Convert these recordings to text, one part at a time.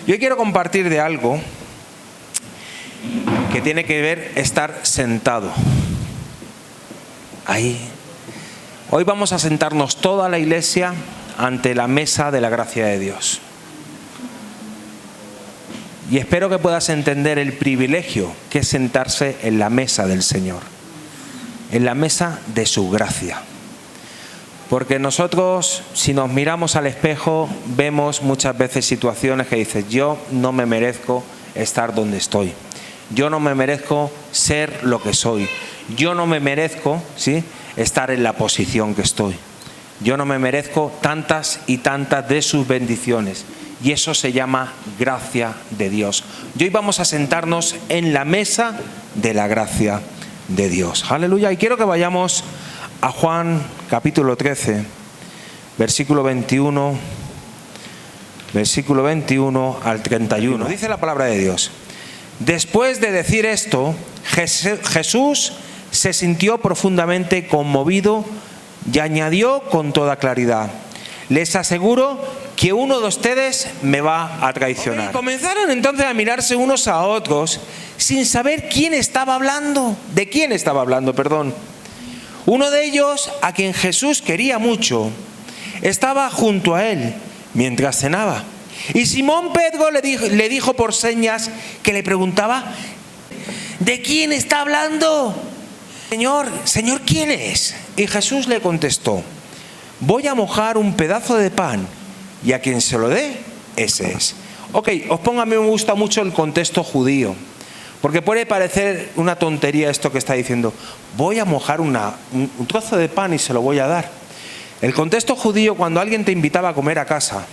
Yo quiero compartir de algo que tiene que ver estar sentado. Ahí. Hoy vamos a sentarnos toda la iglesia ante la mesa de la gracia de Dios. Y espero que puedas entender el privilegio que es sentarse en la mesa del Señor, en la mesa de su gracia. Porque nosotros, si nos miramos al espejo, vemos muchas veces situaciones que dices, yo no me merezco estar donde estoy. Yo no me merezco ser lo que soy. Yo no me merezco, ¿sí?, estar en la posición que estoy. Yo no me merezco tantas y tantas de sus bendiciones. Y eso se llama gracia de Dios. Y hoy vamos a sentarnos en la mesa de la gracia de Dios. Aleluya. Y quiero que vayamos a Juan capítulo 13, versículo 21 al 31. Dice la palabra de Dios. Después de decir esto, Jesús se sintió profundamente conmovido y añadió con toda claridad: les aseguro que uno de ustedes me va a traicionar. Y comenzaron entonces a mirarse unos a otros sin saber quién estaba hablando, de quién estaba hablando, perdón. Uno de ellos, a quien Jesús quería mucho, estaba junto a él mientras cenaba. Y Simón Pedro le dijo por señas que le preguntaba: ¿de quién está hablando? Señor, ¿quién es? Y Jesús le contestó: voy a mojar un pedazo de pan y a quien se lo dé, ese es. Ok, os pongo, a mí me gusta mucho el contexto judío, porque puede parecer una tontería esto que está diciendo, voy a mojar un trozo de pan y se lo voy a dar. El contexto judío, cuando alguien te invitaba a comer a casa,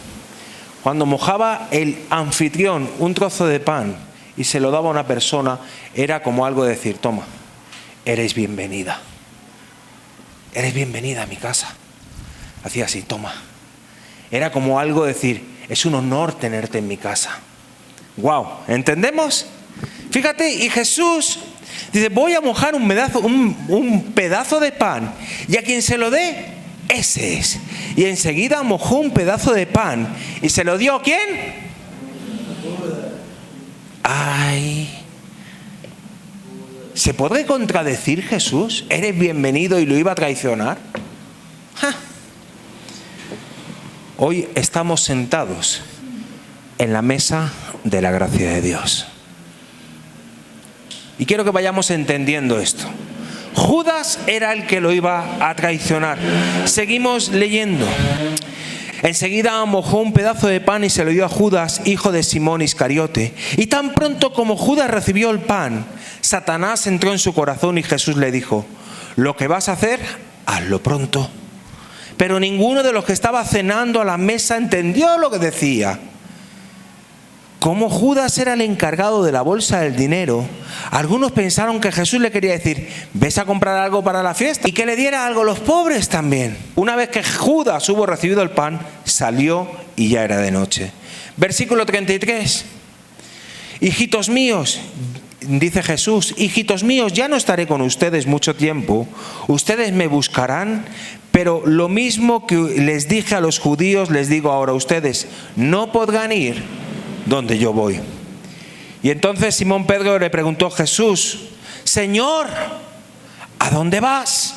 cuando mojaba el anfitrión un trozo de pan y se lo daba a una persona, era como algo de decir, toma, eres bienvenida. Eres bienvenida a mi casa. Hacía así, toma. Era como algo de decir, es un honor tenerte en mi casa. Wow, ¿entendemos? Fíjate, y Jesús dice, voy a mojar un pedazo de pan y a quien se lo dé, ese es. Y enseguida mojó un pedazo de pan y se lo dio ¿a quién? Ay. ¿Se puede contradecir Jesús? ¿Eres bienvenido y lo iba a traicionar? ¡Ja! Hoy estamos sentados en la mesa de la gracia de Dios. Y quiero que vayamos entendiendo esto. Judas era el que lo iba a traicionar. Seguimos leyendo. Enseguida mojó un pedazo de pan y se lo dio a Judas, hijo de Simón Iscariote. Y tan pronto como Judas recibió el pan, Satanás entró en su corazón y Jesús le dijo: lo que vas a hacer, hazlo pronto. Pero ninguno de los que estaba cenando a la mesa entendió lo que decía. Como Judas era el encargado de la bolsa del dinero, algunos pensaron que Jesús le quería decir, ¿ves a comprar algo para la fiesta? Y que le diera algo a los pobres también. Una vez que Judas hubo recibido el pan, salió y ya era de noche. Versículo 33. Hijitos míos, dice Jesús, hijitos míos, ya no estaré con ustedes mucho tiempo. Ustedes me buscarán, pero lo mismo que les dije a los judíos, les digo ahora a ustedes, no podrán ir donde yo voy. Y entonces Simón Pedro le preguntó a Jesús, Señor, ¿a dónde vas?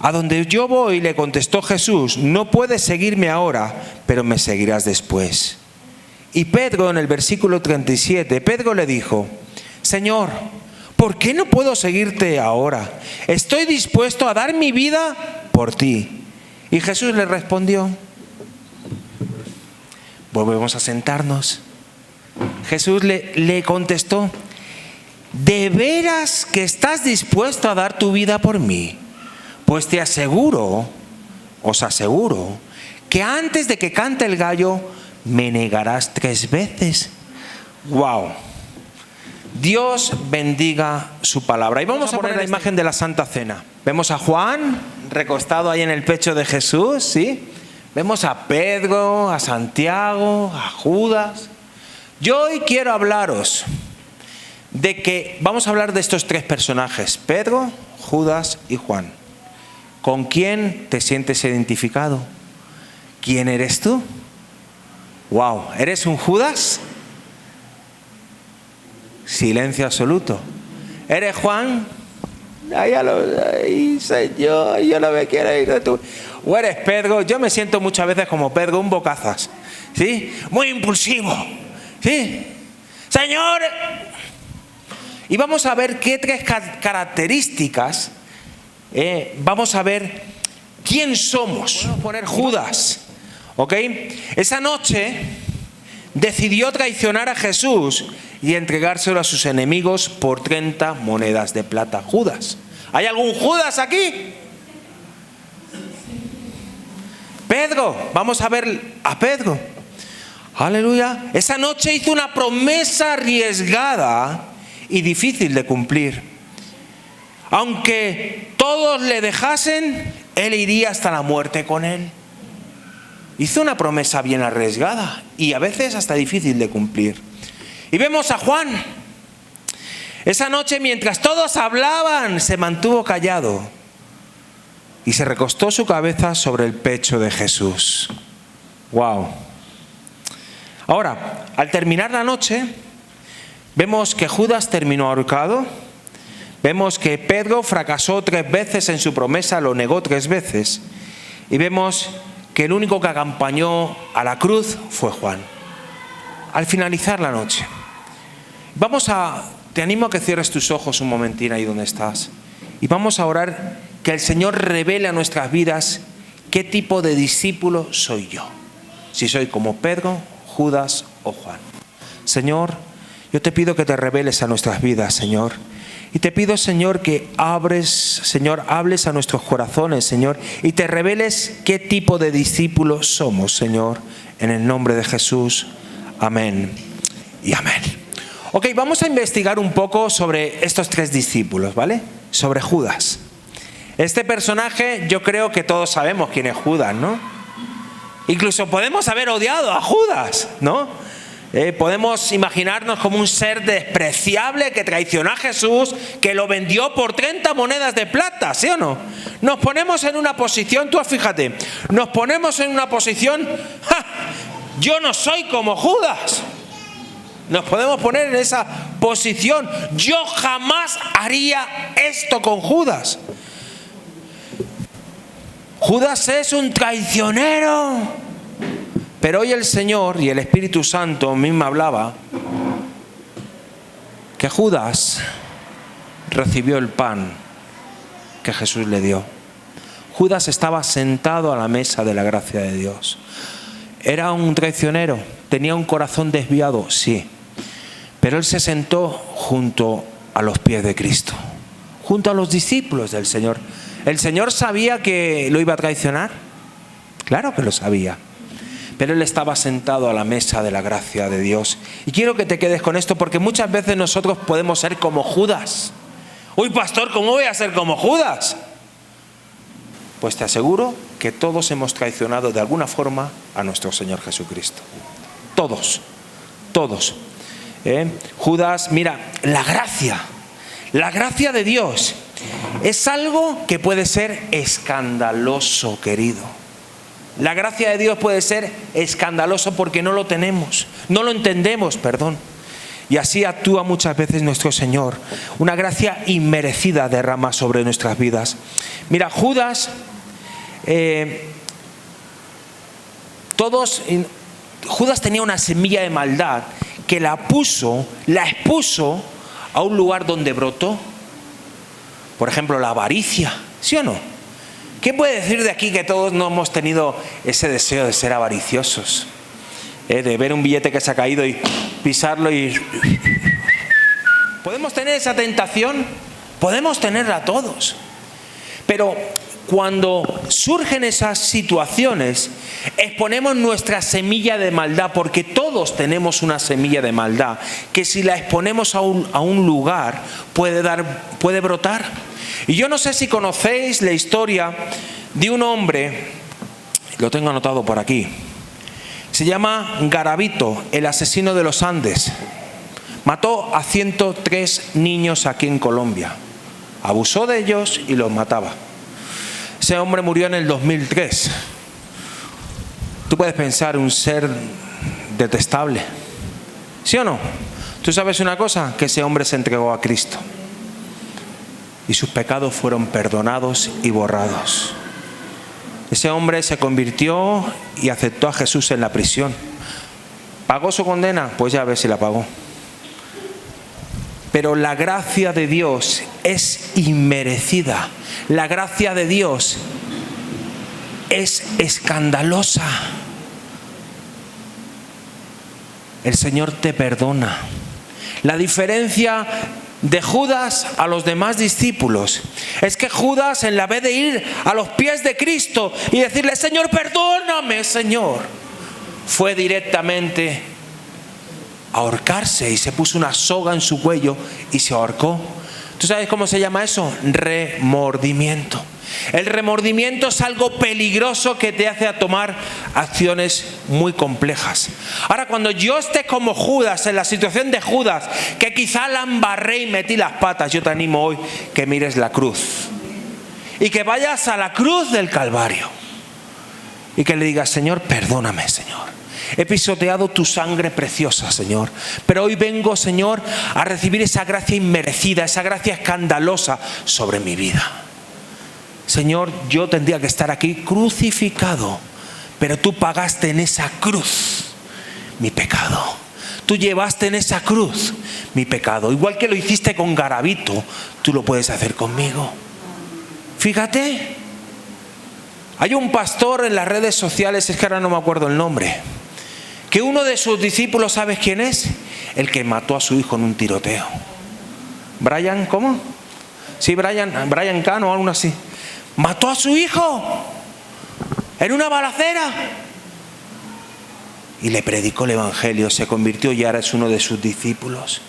A donde yo voy, le contestó Jesús, no puedes seguirme ahora, pero me seguirás después. Y Pedro, en el versículo 37, Pedro le dijo, Señor, ¿por qué no puedo seguirte ahora? Estoy dispuesto a dar mi vida por ti. Y Jesús le respondió, volvemos a sentarnos. Jesús le contestó, ¿de veras que estás dispuesto a dar tu vida por mí? Pues te aseguro, os aseguro, que antes de que cante el gallo, me negarás 3 veces. ¡Wow! Dios bendiga su palabra. Y vamos a poner la imagen de la Santa Cena. Vemos a Juan recostado ahí en el pecho de Jesús, ¿sí? Vemos a Pedro, a Santiago, a Judas. Yo hoy quiero hablaros de que vamos a hablar de estos 3 personajes, Pedro, Judas y Juan. ¿Con quién te sientes identificado? ¿Quién eres tú? Wow, ¿eres un Judas? Silencio absoluto. ¿Eres Juan? Ay, Señor, yo no me quiero ir de tu... ¿O eres Pedro? Yo me siento muchas veces como Pedro, un bocazas, ¿sí? Muy impulsivo, ¿sí? Señor. Y vamos a ver qué tres características, vamos a ver quién somos. Podemos poner Judas, ¿ok? Esa noche decidió traicionar a Jesús y entregárselo a sus enemigos por 30 monedas de plata. Judas. ¿Hay algún Judas aquí? Pedro. Vamos a ver a Pedro. Aleluya. Esa noche hizo una promesa arriesgada y difícil de cumplir. Aunque todos le dejasen, él iría hasta la muerte con él. Hizo una promesa bien arriesgada y a veces hasta difícil de cumplir. Y vemos a Juan. Esa noche, mientras todos hablaban, se mantuvo callado y se recostó su cabeza sobre el pecho de Jesús. ¡Wow! Ahora, al terminar la noche, vemos que Judas terminó ahorcado. Vemos que Pedro fracasó 3 veces en su promesa, lo negó 3 veces. Y vemos que el único que acompañó a la cruz fue Juan. Al finalizar la noche, te animo a que cierres tus ojos un momentín ahí donde estás. Y vamos a orar que el Señor revele a nuestras vidas qué tipo de discípulo soy yo. Si soy como Pedro, Judas o Juan. Señor, yo te pido que te reveles a nuestras vidas, Señor. Y te pido, Señor, que hables a nuestros corazones, Señor, y te reveles qué tipo de discípulos somos, Señor, en el nombre de Jesús. Amén y amén. Ok, vamos a investigar un poco sobre estos 3 discípulos, ¿vale? Sobre Judas. Este personaje, yo creo que todos sabemos quién es Judas, ¿no? Incluso podemos haber odiado a Judas, ¿no? Podemos imaginarnos como un ser despreciable que traicionó a Jesús, que lo vendió por 30 monedas de plata, ¿sí o no? Nos ponemos en una posición, tú fíjate, nos ponemos en una posición, ¡ja! Yo no soy como Judas. Nos podemos poner en esa posición. Yo jamás haría esto con Judas. Judas es un traicionero. Pero hoy el Señor y el Espíritu Santo a mí me hablaba que Judas recibió el pan que Jesús le dio. Judas estaba sentado a la mesa de la gracia de Dios. ¿Era un traicionero? ¿Tenía un corazón desviado? Sí. Pero él se sentó junto a los pies de Cristo, junto a los discípulos del Señor. ¿El Señor sabía que lo iba a traicionar? Claro que lo sabía. Pero él estaba sentado a la mesa de la gracia de Dios. Y quiero que te quedes con esto, porque muchas veces nosotros podemos ser como Judas. Uy, pastor, ¿cómo voy a ser como Judas? Pues te aseguro que todos hemos traicionado de alguna forma a nuestro Señor Jesucristo. Todos. Judas, mira, la gracia de Dios es algo que puede ser escandaloso, querido. La gracia de Dios puede ser escandaloso porque no lo tenemos, no lo entendemos, perdón. Y así actúa muchas veces nuestro Señor. Una gracia inmerecida derrama sobre nuestras vidas. Mira, Judas, Judas tenía una semilla de maldad que la expuso a un lugar donde brotó. Por ejemplo, la avaricia, ¿sí o no? ¿Qué puede decir de aquí que todos no hemos tenido ese deseo de ser avariciosos? De ver un billete que se ha caído y pisarlo y... ¿Podemos tener esa tentación? Podemos tenerla todos. Pero cuando surgen esas situaciones, exponemos nuestra semilla de maldad, porque todos tenemos una semilla de maldad, que si la exponemos a un lugar, puede brotar. Y yo no sé si conocéis la historia de un hombre, lo tengo anotado por aquí, se llama Garavito, el asesino de los Andes. Mató a 103 niños aquí en Colombia, abusó de ellos y los mataba. Ese hombre murió en el 2003. Tú puedes pensar, un ser detestable. ¿Sí o no? ¿Tú sabes una cosa? Que ese hombre se entregó a Cristo y sus pecados fueron perdonados y borrados. Ese hombre se convirtió y aceptó a Jesús en la prisión. ¿Pagó su condena? Pues ya ves si la pagó. Pero la gracia de Dios es inmerecida. La gracia de Dios es escandalosa. El Señor te perdona. La diferencia de Judas a los demás discípulos es que Judas, en la vez de ir a los pies de Cristo y decirle: Señor, perdóname, Señor, fue directamente a ahorcarse y se puso una soga en su cuello y se ahorcó. ¿Tú sabes cómo se llama eso? Remordimiento. El remordimiento es algo peligroso que te hace a tomar acciones muy complejas. Ahora, cuando yo esté como Judas, en la situación de Judas, que quizá la embarré y metí las patas, yo te animo hoy que mires la cruz y que vayas a la cruz del Calvario y que le digas: Señor, perdóname, Señor. He pisoteado tu sangre preciosa, Señor, pero hoy vengo, Señor, a recibir esa gracia inmerecida, esa gracia escandalosa sobre mi vida. Señor, yo tendría que estar aquí crucificado, pero tú pagaste en esa cruz mi pecado. Tú llevaste en esa cruz mi pecado. Igual que lo hiciste con Garabito, tú lo puedes hacer conmigo. Fíjate, hay un pastor en las redes sociales, es que ahora no me acuerdo el nombre, que uno de sus discípulos, ¿sabes quién es? El que mató a su hijo en un tiroteo. Brian, ¿cómo? Sí, Brian Cano o algo así. Mató a su hijo en una balacera y le predicó el evangelio, se convirtió y ahora es uno de sus discípulos.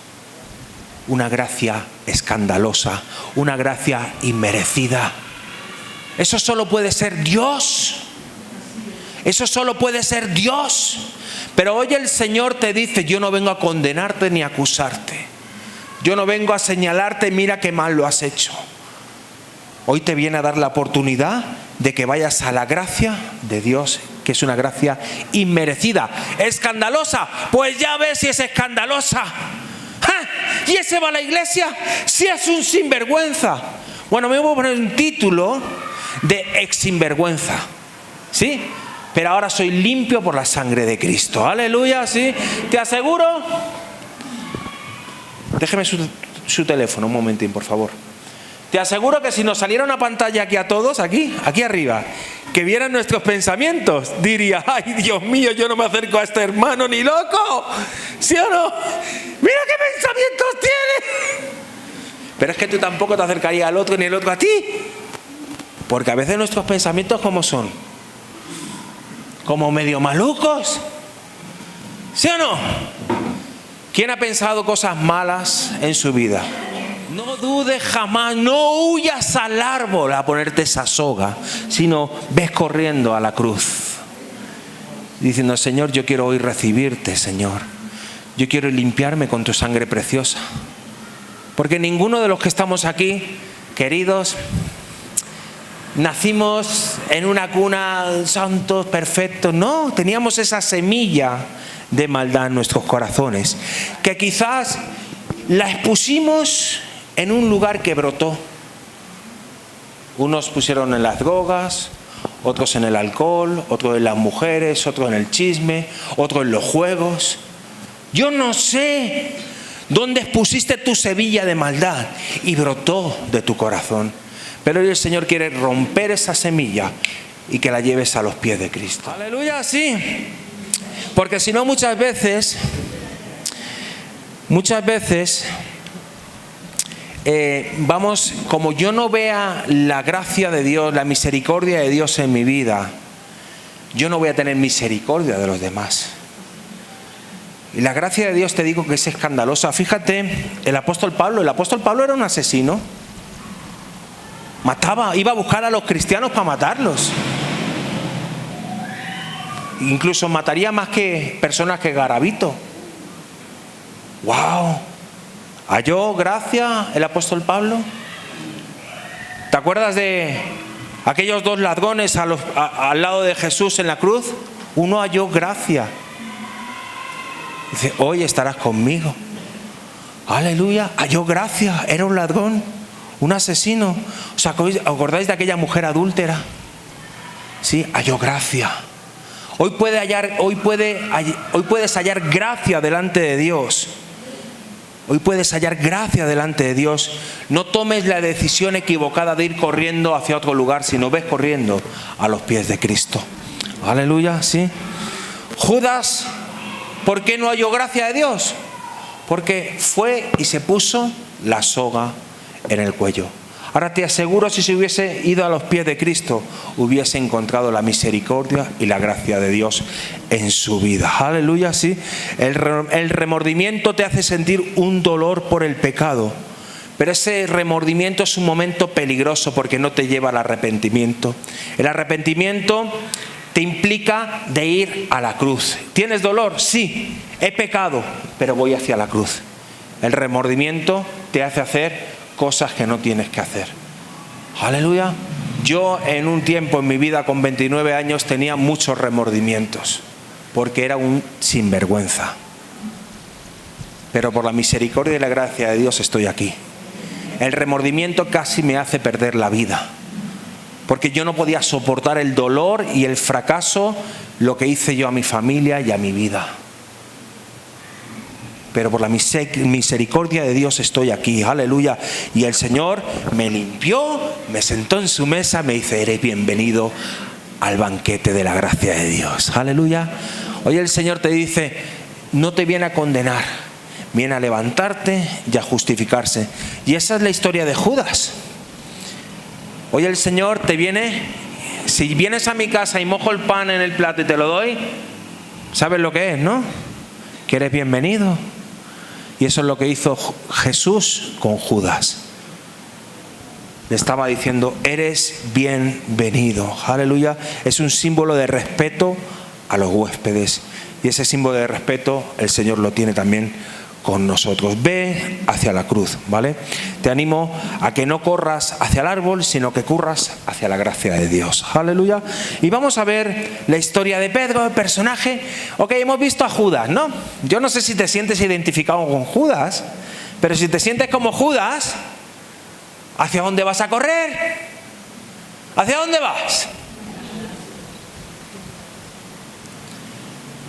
Una gracia escandalosa, una gracia inmerecida. Eso solo puede ser Dios. Eso solo puede ser Dios. Pero hoy el Señor te dice: yo no vengo a condenarte ni a acusarte. Yo no vengo a señalarte: mira qué mal lo has hecho. Hoy te viene a dar la oportunidad de que vayas a la gracia de Dios, que es una gracia inmerecida. ¿Escandalosa? Pues ya ves si es escandalosa. ¿Y ese va a la iglesia? Si es un sinvergüenza. Bueno, me voy a poner un título de ex sinvergüenza, ¿sí? Pero ahora soy limpio por la sangre de Cristo. Aleluya, ¿sí? Te aseguro. Déjeme su teléfono un momentín, por favor. Te aseguro que si nos saliera una pantalla aquí a todos, aquí arriba, que vieran nuestros pensamientos, diría: ay, Dios mío, yo no me acerco a este hermano ni loco. ¿Sí o no? Mira qué pensamientos tiene. Pero es que tú tampoco te acercarías al otro ni el otro a ti. Porque a veces nuestros pensamientos, ¿cómo son? Como medio malucos. ¿Sí o no? ¿Quién ha pensado cosas malas en su vida? No dudes jamás, no huyas al árbol a ponerte esa soga, sino ves corriendo a la cruz, diciendo: Señor, yo quiero hoy recibirte, Señor. Yo quiero limpiarme con tu sangre preciosa. Porque ninguno de los que estamos aquí, queridos, nacimos en una cuna santos, perfectos. No, teníamos esa semilla de maldad en nuestros corazones, que quizás la expusimos en un lugar que brotó. Unos pusieron en las drogas, otros en el alcohol, otros en las mujeres, otros en el chisme, otros en los juegos. Yo no sé dónde expusiste tu semilla de maldad y brotó de tu corazón. Pero hoy el Señor quiere romper esa semilla y que la lleves a los pies de Cristo. Aleluya, sí. Porque si no, muchas veces vamos, como yo no vea la gracia de Dios, la misericordia de Dios en mi vida, yo no voy a tener misericordia de los demás. Y la gracia de Dios, te digo que es escandalosa. Fíjate, el apóstol Pablo era un asesino. Mataba, iba a buscar a los cristianos para matarlos. Incluso mataría más que personas que Garabito. ¡Wow! ¿Halló gracia el apóstol Pablo? ¿Te acuerdas de aquellos dos ladrones al lado de Jesús en la cruz? Uno halló gracia Dice, hoy estarás conmigo. Aleluya, halló gracia, era un ladrón, un asesino. ¿Os acordáis de aquella mujer adúltera? Sí, halló gracia. Hoy puedes hallar gracia delante de Dios. Hoy puedes hallar gracia delante de Dios. No tomes la decisión equivocada de ir corriendo hacia otro lugar, sino ves corriendo a los pies de Cristo. Aleluya, sí. Judas, ¿por qué no halló gracia de Dios? Porque fue y se puso la soga en el cuello. Ahora te aseguro, si se hubiese ido a los pies de Cristo, hubiese encontrado la misericordia y la gracia de Dios en su vida. Aleluya, sí. El remordimiento te hace sentir un dolor por el pecado, pero ese remordimiento es un momento peligroso porque no te lleva al arrepentimiento. El arrepentimiento te implica de ir a la cruz. ¿Tienes dolor? Sí, he pecado, pero voy hacia la cruz. El remordimiento te hace hacer cosas que no tienes que hacer. Aleluya. Yo en un tiempo en mi vida con 29 años tenía muchos remordimientos porque era un sinvergüenza. Pero por la misericordia y la gracia de Dios estoy aquí. El remordimiento casi me hace perder la vida porque yo no podía soportar el dolor y el fracaso, lo que hice yo a mi familia y a mi vida. Pero por la misericordia de Dios estoy aquí, aleluya. Y el Señor me limpió, me sentó en su mesa, me dice, eres bienvenido al banquete de la gracia de Dios, aleluya. Hoy el Señor te dice, no te viene a condenar, viene a levantarte y a justificarse. Y esa es la historia de Judas. Hoy el Señor te viene, si vienes a mi casa y mojo el pan en el plato y te lo doy, ¿sabes lo que es, no? Que eres bienvenido. Y eso es lo que hizo Jesús con Judas. Le estaba diciendo, eres bienvenido. Aleluya. Es un símbolo de respeto a los huéspedes. Y ese símbolo de respeto el Señor lo tiene también con nosotros. Ve hacia la cruz, ¿vale? Te animo a que no corras hacia el árbol, sino que corras hacia la gracia de Dios. Aleluya. Y vamos a ver la historia de Pedro, el personaje. Ok, hemos visto a Judas, ¿no? Yo no sé si te sientes identificado con Judas, pero si te sientes como Judas, ¿hacia dónde vas a correr? ¿Hacia dónde vas?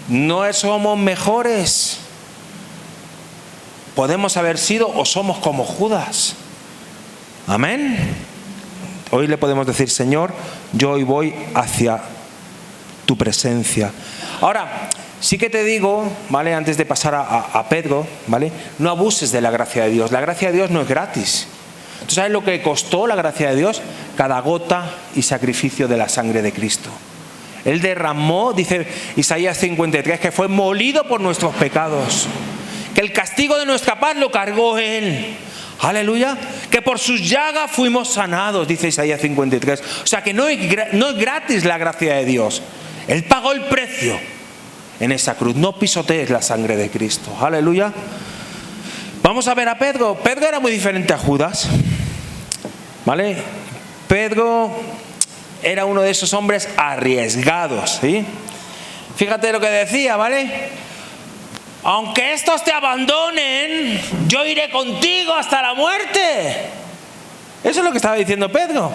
No somos mejores. Podemos haber sido o somos como Judas. Amén. Hoy le podemos decir, Señor, yo hoy voy hacia tu presencia. Ahora, sí que te digo, ¿vale? Antes de pasar a Pedro, ¿vale? No abuses de la gracia de Dios. La gracia de Dios no es gratis. ¿Tú sabes lo que costó la gracia de Dios? Cada gota y sacrificio de la sangre de Cristo. Él derramó, dice Isaías 53, que fue molido por nuestros pecados. Que el castigo de nuestra paz lo cargó Él. Aleluya. Que por sus llagas fuimos sanados, dice Isaías 53. O sea que no es gratis la gracia de Dios. Él pagó el precio en esa cruz. No pisotees la sangre de Cristo. Aleluya. Vamos a ver a Pedro. Pedro era muy diferente a Judas. ¿Vale? Pedro era uno de esos hombres arriesgados, ¿sí? Fíjate lo que decía, ¿vale? Aunque estos te abandonen, yo iré contigo hasta la muerte. Eso es lo que estaba diciendo Pedro.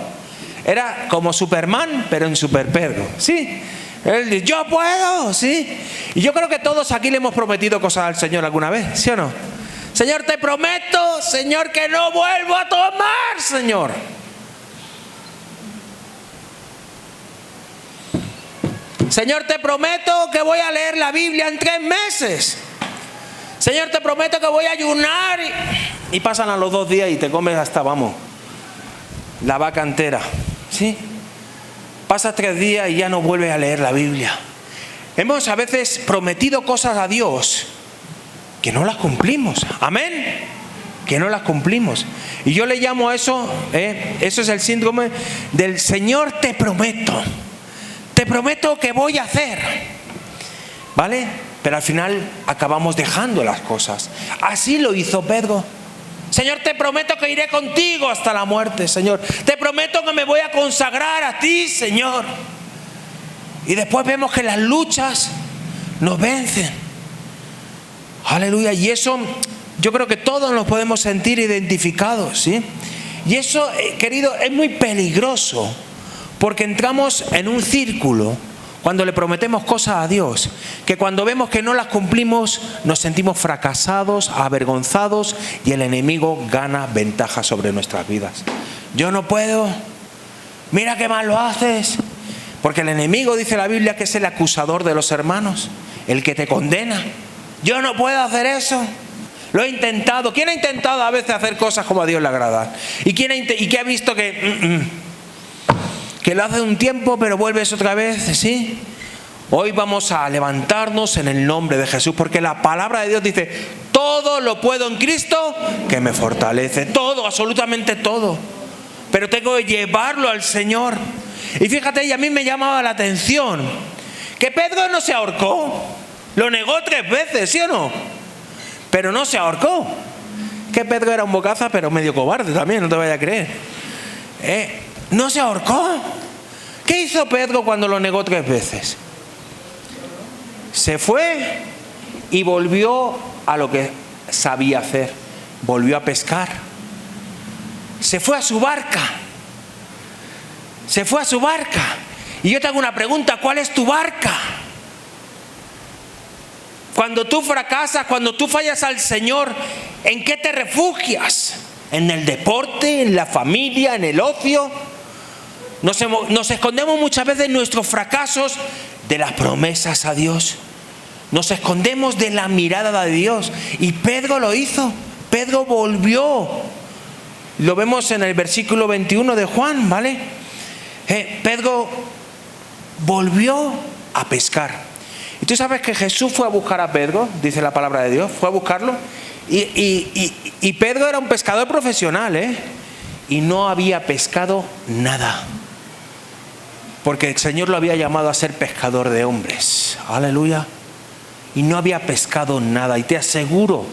Era como Superman, pero en Super Pedro. Sí. Él dice, yo puedo, sí. Y yo creo que todos aquí le hemos prometido cosas al Señor alguna vez, ¿sí o no? Señor, te prometo, Señor, que no vuelvo a tomar, Señor. Señor, te prometo que voy a leer la Biblia en 3 meses. Señor, te prometo que voy a ayunar. Y pasan a los 2 días y te comes hasta, vamos, la vaca entera. ¿Sí? Pasas 3 días y ya no vuelves a leer la Biblia. Hemos a veces prometido cosas a Dios que no las cumplimos. Amén. Que no las cumplimos. Y yo le llamo a eso, eso es el síndrome del Señor, te prometo. Te prometo que voy a hacer. ¿Vale? Pero al final acabamos dejando las cosas. Así lo hizo Pedro. Señor, te prometo que iré contigo hasta la muerte, Señor. Te prometo que me voy a consagrar a ti, Señor. Y después vemos que las luchas nos vencen. Aleluya. Y eso yo creo que todos nos podemos sentir identificados, ¿sí? Y eso, querido, es muy peligroso, porque entramos en un círculo cuando le prometemos cosas a Dios, que cuando vemos que no las cumplimos nos sentimos fracasados, avergonzados, y el enemigo gana ventaja sobre nuestras vidas. Yo no puedo, mira qué mal lo haces, porque el enemigo, dice la Biblia, que es el acusador de los hermanos, el que te condena. Yo no puedo hacer eso, lo he intentado. ¿Quién ha intentado a veces hacer cosas como a Dios le agrada? ¿Y quién ha visto que lo hace un tiempo pero vuelves otra vez? ¿Sí? Hoy vamos a levantarnos en el nombre de Jesús, porque la palabra de Dios dice: todo lo puedo en Cristo que me fortalece. Todo, absolutamente todo. Pero tengo que llevarlo al Señor. Y fíjate, y a mí me llamaba la atención que Pedro no se ahorcó. Lo negó 3 veces, ¿sí o no? Pero no se ahorcó. Que Pedro era un bocaza, pero medio cobarde también, no te vayas a creer. No se ahorcó. ¿Qué hizo Pedro cuando lo negó 3 veces? Se fue y volvió a lo que sabía hacer. Volvió a pescar. Se fue a su barca. Se fue a su barca. Y yo te hago una pregunta: ¿cuál es tu barca? Cuando tú fracasas, cuando tú fallas al Señor, ¿en qué te refugias? ¿En el deporte, en la familia, en el ocio? Nos escondemos muchas veces en nuestros fracasos de las promesas a Dios. Nos escondemos de la mirada de Dios. Y Pedro lo hizo. Pedro volvió. Lo vemos en el versículo 21 de Juan, ¿vale? Pedro volvió a pescar. Y tú sabes que Jesús fue a buscar a Pedro, dice la palabra de Dios, fue a buscarlo. Y Pedro era un pescador profesional, y no había pescado nada, porque el Señor lo había llamado a ser pescador de hombres. Aleluya. Y no había pescado nada. Y te aseguro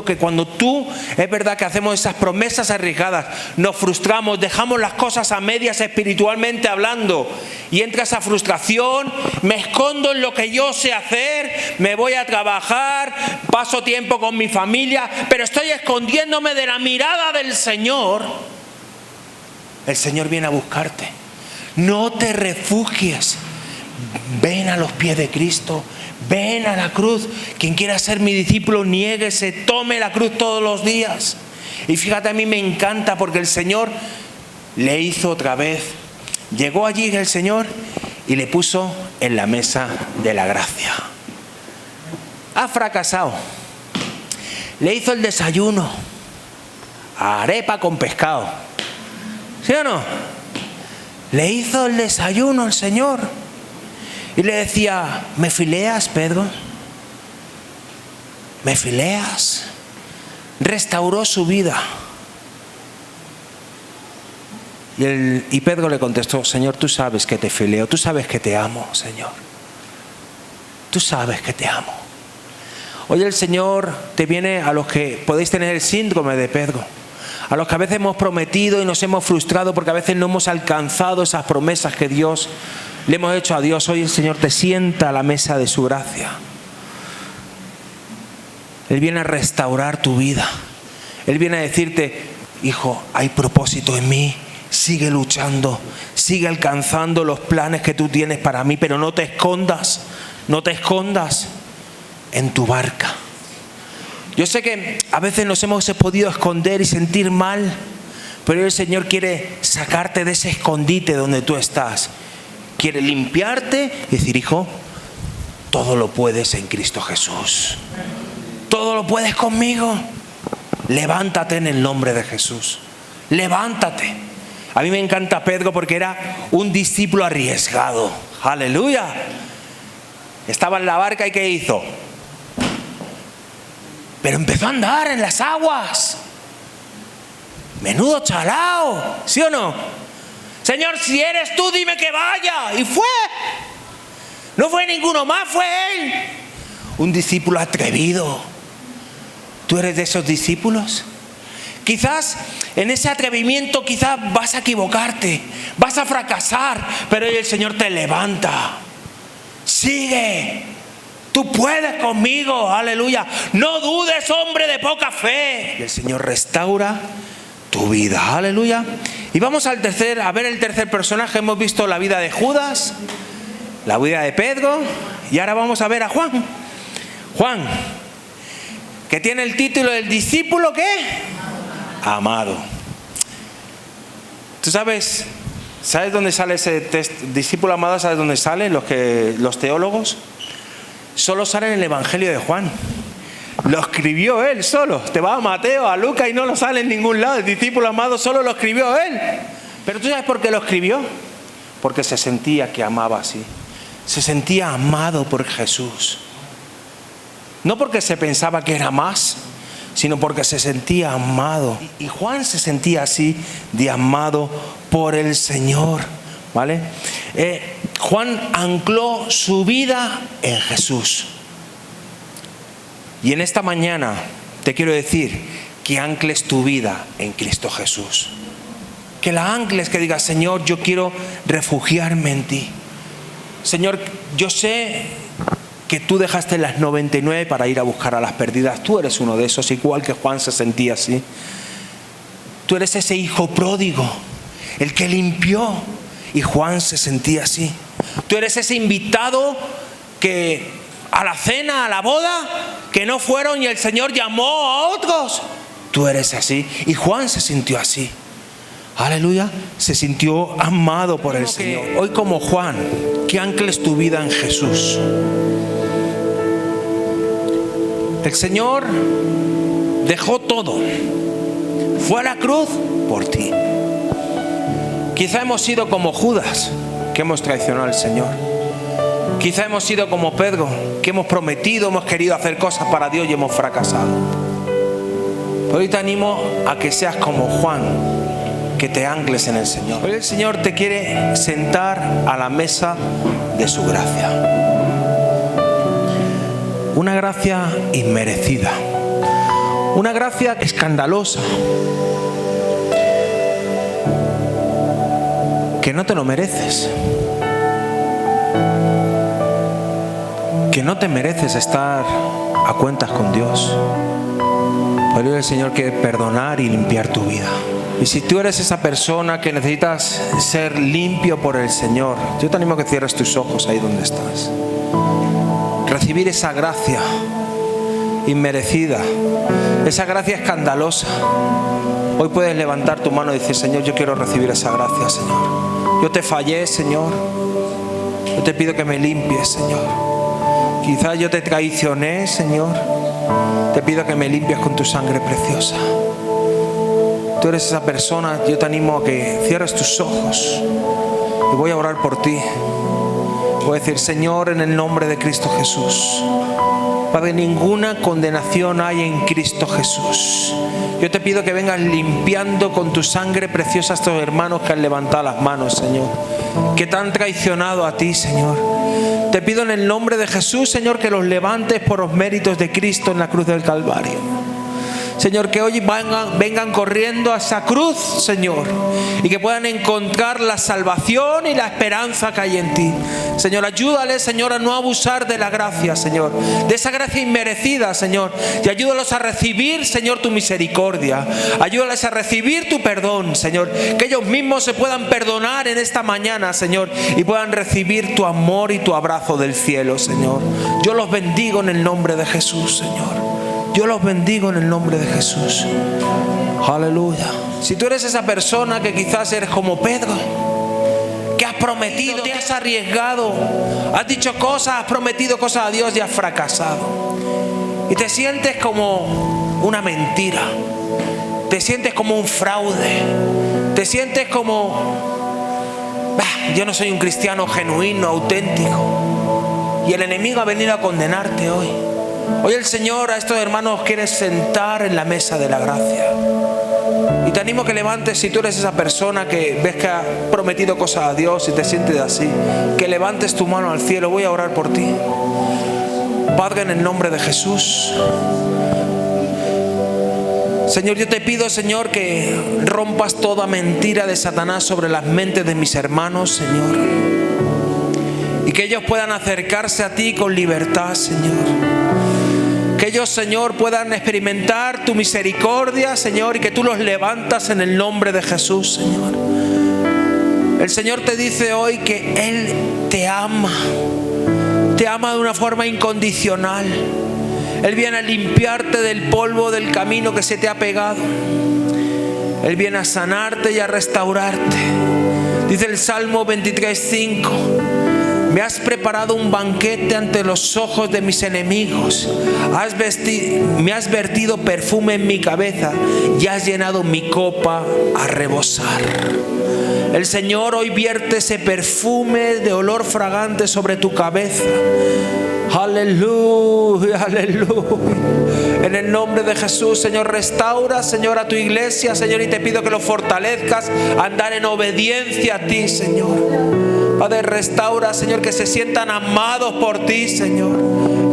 que cuando tú, es verdad que hacemos esas promesas arriesgadas, nos frustramos, dejamos las cosas a medias espiritualmente hablando, y entra esa frustración, me escondo en lo que yo sé hacer, me voy a trabajar, paso tiempo con mi familia, pero estoy escondiéndome de la mirada del Señor. El Señor viene a buscarte. No te refugies. Ven a los pies de Cristo. Ven a la cruz. Quien quiera ser mi discípulo, niéguese, tome la cruz todos los días. Y fíjate, a mí me encanta porque el Señor le hizo otra vez. Llegó allí el Señor y le puso en la mesa de la gracia. Ha fracasado. Le hizo el desayuno. Arepa con pescado. ¿Sí o no? Le hizo el desayuno el Señor. Y le decía: ¿me fileas, Pedro? ¿Me fileas? Restauró su vida. Y Pedro le contestó: Señor, tú sabes que te fileo, tú sabes que te amo, Señor. Tú sabes que te amo. Hoy el Señor te viene a los que podéis tener el síndrome de Pedro, a los que a veces hemos prometido y nos hemos frustrado porque a veces no hemos alcanzado esas promesas que Dios le hemos hecho a Dios. Hoy el Señor te sienta a la mesa de su gracia. Él viene a restaurar tu vida. Él viene a decirte: hijo, hay propósito en mí. Sigue luchando, sigue alcanzando los planes que tú tienes para mí, pero no te escondas en tu barca. Yo sé que a veces nos hemos podido esconder y sentir mal, pero el Señor quiere sacarte de ese escondite donde tú estás. Quiere limpiarte y decir: hijo, todo lo puedes en Cristo Jesús. Todo lo puedes conmigo. Levántate en el nombre de Jesús. Levántate. A mí me encanta Pedro porque era un discípulo arriesgado. Aleluya. Estaba en la barca y ¿qué hizo? Pero empezó a andar en las aguas. Menudo chalao, ¿sí o no? Señor, si eres tú, dime que vaya. Y fue. No fue ninguno más, fue él. Un discípulo atrevido. ¿Tú eres de esos discípulos? Quizás en ese atrevimiento quizás vas a equivocarte, vas a fracasar, pero hoy el Señor te levanta. Sigue. tú puedes conmigo, aleluya. No dudes, hombre de poca fe. Y el Señor restaura tu vida, aleluya. Y vamos a ver el tercer personaje. Hemos visto la vida de Judas, la vida de Pedro, y ahora vamos a ver a Juan. Juan, que tiene el título del discípulo, ¿qué? Amado. ¿Tú sabes dónde sale ese discípulo amado? ¿Sabes dónde sale? Los teólogos. Solo sale en el Evangelio de Juan. Lo escribió él solo. Te vas a Mateo, a Lucas y no lo sale en ningún lado. El discípulo amado solo lo escribió él. Pero ¿tú sabes por qué lo escribió? Porque se sentía que amaba así. Se sentía amado por Jesús. No porque se pensaba que era más, sino porque se sentía amado. Y Juan se sentía así, de amado por el Señor, ¿vale? Juan ancló su vida en Jesús. Y en esta mañana te quiero decir que ancles tu vida en Cristo Jesús. Que la ancles, que digas: Señor, yo quiero refugiarme en ti. Señor, yo sé que tú dejaste las 99 para ir a buscar a las perdidas. Tú eres uno de esos, igual que Juan se sentía así. Tú eres ese hijo pródigo, el que limpió, y Juan se sentía así. Tú eres ese invitado que a la cena, a la boda, que no fueron y el Señor llamó a otros. Tú eres así, y Juan se sintió así. Aleluya, se sintió amado por el Señor. Hoy, como Juan, que ancles tu vida en Jesús. El Señor dejó todo, fue a la cruz por ti. Quizá hemos sido como Judas, que hemos traicionado al Señor. Quizá hemos sido como Pedro, que hemos prometido, hemos querido hacer cosas para Dios y hemos fracasado. Pero hoy te animo a que seas como Juan, que te ancles en el Señor. Hoy el Señor te quiere sentar a la mesa de su gracia. Una gracia inmerecida, una gracia escandalosa, que no te lo mereces, que no te mereces estar a cuentas con Dios. Hoy el Señor quiere perdonar y limpiar tu vida. Y si tú eres esa persona que necesitas ser limpio por el Señor, yo te animo a que cierres tus ojos ahí donde estás. Recibir esa gracia inmerecida, esa gracia escandalosa. Hoy puedes levantar tu mano y decir: Señor, yo quiero recibir esa gracia, Señor. Yo te fallé, Señor. Yo te pido que me limpies, Señor. Quizás yo te traicioné, Señor. Te pido que me limpies con tu sangre preciosa. Tú eres esa persona, yo te animo a que cierres tus ojos y voy a orar por ti. Voy a decir: Señor, en el nombre de Cristo Jesús, Padre, ninguna condenación hay en Cristo Jesús. Yo te pido que vengas limpiando con tu sangre preciosa a estos hermanos que han levantado las manos, Señor, que te han traicionado a ti, Señor. Te pido en el nombre de Jesús, Señor, que los levantes por los méritos de Cristo en la cruz del Calvario. Señor, que hoy vengan corriendo a esa cruz, Señor, y que puedan encontrar la salvación y la esperanza que hay en ti. Señor, ayúdales, Señor, a no abusar de la gracia, Señor, de esa gracia inmerecida, Señor, y ayúdalos a recibir, Señor, tu misericordia. Ayúdales a recibir tu perdón, Señor, que ellos mismos se puedan perdonar en esta mañana, Señor, y puedan recibir tu amor y tu abrazo del cielo, Señor. Yo los bendigo en el nombre de Jesús, Señor. Yo los bendigo en el nombre de Jesús. Aleluya. Si tú eres esa persona que quizás eres como Pedro, que has prometido, te has arriesgado, has dicho cosas, has prometido cosas a Dios y has fracasado, y te sientes como una mentira, te sientes como un fraude, te sientes como yo no soy un cristiano genuino, auténtico, y el enemigo ha venido a condenarte hoy. Hoy el Señor a estos hermanos quiere sentar en la mesa de la gracia. Y te animo a que levantes, si tú eres esa persona que ves que ha prometido cosas a Dios y te sientes así, que levantes tu mano al cielo. Voy a orar por ti. Padre, en el nombre de Jesús, Señor, yo te pido, Señor, que rompas toda mentira de Satanás sobre las mentes de mis hermanos, Señor. Y que ellos puedan acercarse a ti con libertad, Señor. Que ellos, Señor, puedan experimentar tu misericordia, Señor, y que tú los levantas en el nombre de Jesús, Señor. El Señor te dice hoy que Él te ama de una forma incondicional. Él viene a limpiarte del polvo del camino que se te ha pegado. Él viene a sanarte y a restaurarte. Dice el Salmo 23:5: me has preparado un banquete ante los ojos de mis enemigos. Me has vertido perfume en mi cabeza y has llenado mi copa a rebosar. El Señor hoy vierte ese perfume de olor fragante sobre tu cabeza. Aleluya, aleluya. En el nombre de Jesús, Señor, restaura, Señor, a tu iglesia, Señor, y te pido que lo fortalezcas a andar en obediencia a ti, Señor. Padre, restaura, Señor, que se sientan amados por ti, Señor.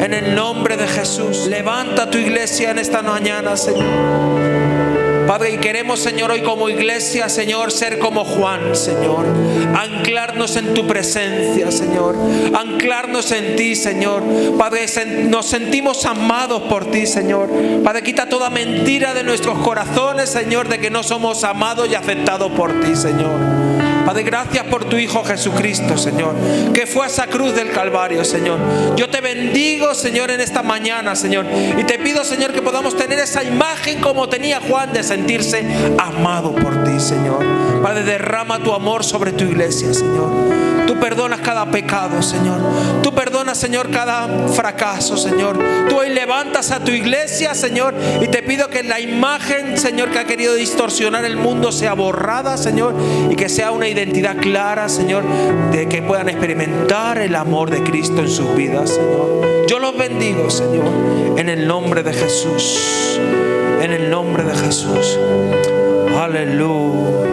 En el nombre de Jesús, levanta tu iglesia en esta mañana, Señor. Padre, y queremos, Señor, hoy como iglesia, Señor, ser como Juan, Señor. Anclarnos en tu presencia, Señor. Anclarnos en ti, Señor. Padre, nos sentimos amados por ti, Señor. Padre, quita toda mentira de nuestros corazones, Señor, de que no somos amados y aceptados por ti, Señor. Padre, gracias por tu Hijo Jesucristo, Señor, que fue a esa cruz del Calvario, Señor. Yo te bendigo, Señor, en esta mañana, Señor, y te pido, Señor, que podamos tener esa imagen como tenía Juan de sentirse amado por ti, Señor. Padre, derrama tu amor sobre tu iglesia, Señor. Tú perdonas cada pecado, Señor. Tú perdonas, Señor, cada fracaso, Señor. Tú hoy levantas a tu iglesia, Señor, y te pido que la imagen, Señor, que ha querido distorsionar el mundo sea borrada, Señor, y que sea una identidad clara, Señor, de que puedan experimentar el amor de Cristo en sus vidas, Señor. Yo los bendigo, Señor, en el nombre de Jesús. En el nombre de Jesús. Aleluya.